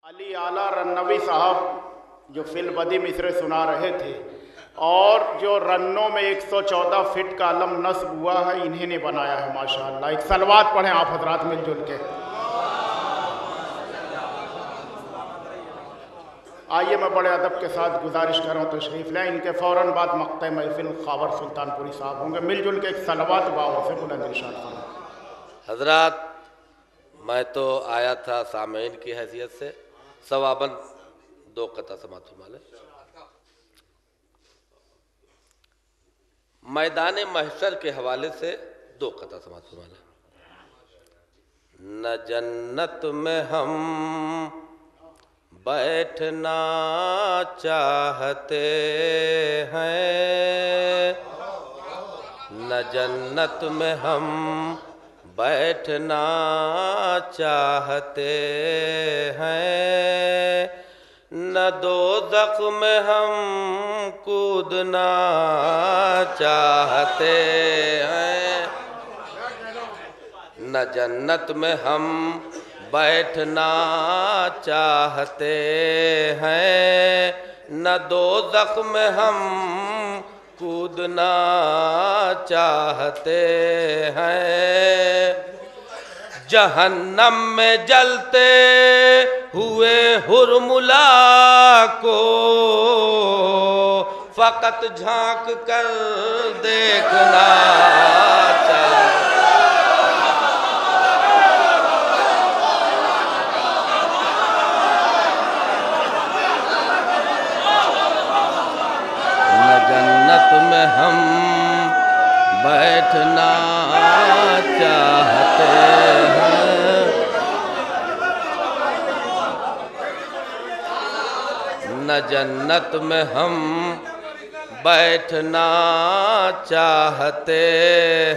अली आला रन्नवी साहब जो फिल्म मिसरे सुना रहे थे और जो रन्नों में 114 फिट का अलम नस्ब हुआ है इन्हीं ने बनाया है माशाअल्लाह। एक सलवात पढ़ें आप हजरात मिलजुल के। आइए मैं बड़े अदब के साथ गुजारिश कर रहा हूँ तशरीफ़ लें। इनके फ़ौरन बाद मक़ते महफिल खावर सुल्तानपुरी साहब होंगे। मिलजुल के एक सलवात बाहों से बुलंद इरशाद फरमाएं। हजरात, मैं तो आया था सामीन की हैसियत से, सवाबन दो कता समात फरमा ले। मैदान महशर के हवाले से दो कता समात फरमा ले। न जन्नत में हम बैठना चाहते हैं, न जन्नत में हम बैठना चाहते हैं, न दोज़ख में हम कूदना चाहते हैं। न जन्नत में हम बैठना चाहते हैं, न दोज़ख में हम कूदना चाहते हैं। जहन्नम में जलते हुए हुरमुला को फ़कत झांक कर देखना चाहिए। न जन्नत में हम बैठना चाहते हैं, न जन्नत में हम बैठना चाहते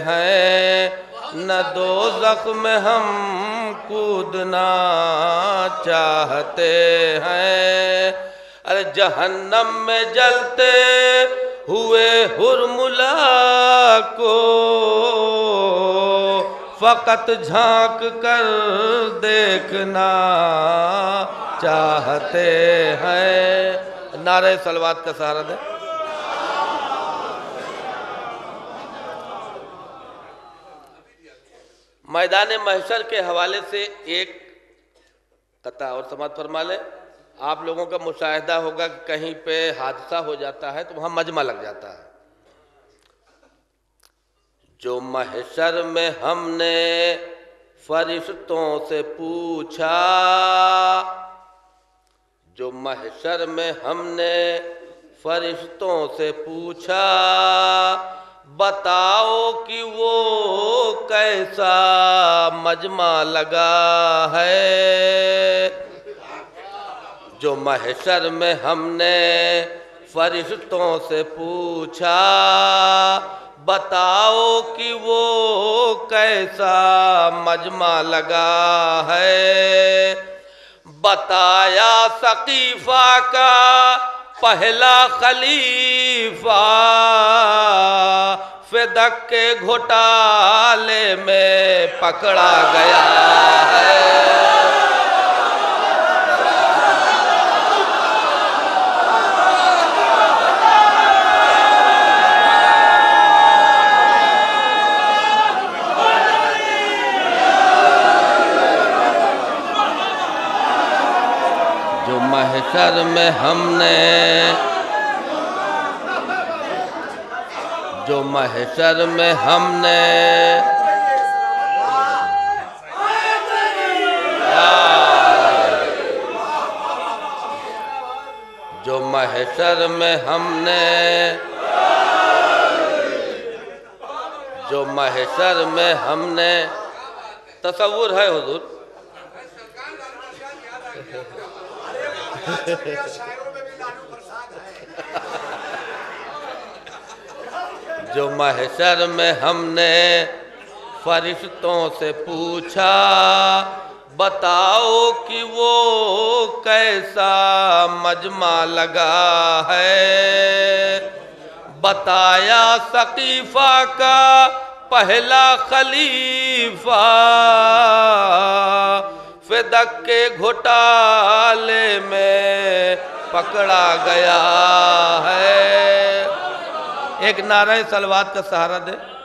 हैं, न दोज़ख में हम कूदना चाहते हैं। अरे जहन्नम में जलते हुए हुरमुला को फ़कत झांक कर देखना चाहते हैं। नारे सलवात का सहारा दे। मैदान महशर के हवाले से एक कता और समात फरमा ले। आप लोगों का मुशाहिदा होगा कि कहीं पे हादसा हो जाता है तो वहाँ मजमा लग जाता है। जो महशर में हमने फरिश्तों से पूछा, जो महशर में हमने फरिश्तों से पूछा, बताओ कि वो कैसा मजमा लगा है। जो महशर में हमने फरिश्तों से पूछा, बताओ कि वो कैसा मजमा लगा है। बताया सकीफा का पहला खलीफा फिदक के घोटाले में पकड़ा गया है। महशर में हमने, जो महशर में हमने जो महशर में हमने जो महशर में हमने तसव्वुर है हुजूर। जो महशर में हमने फरिश्तों से पूछा, बताओ कि वो कैसा मजमा लगा है। बताया सकीफा का पहला खलीफा फिदक के घोटाले पकड़ा गया है। एक नारे सलवात का सहारा दे।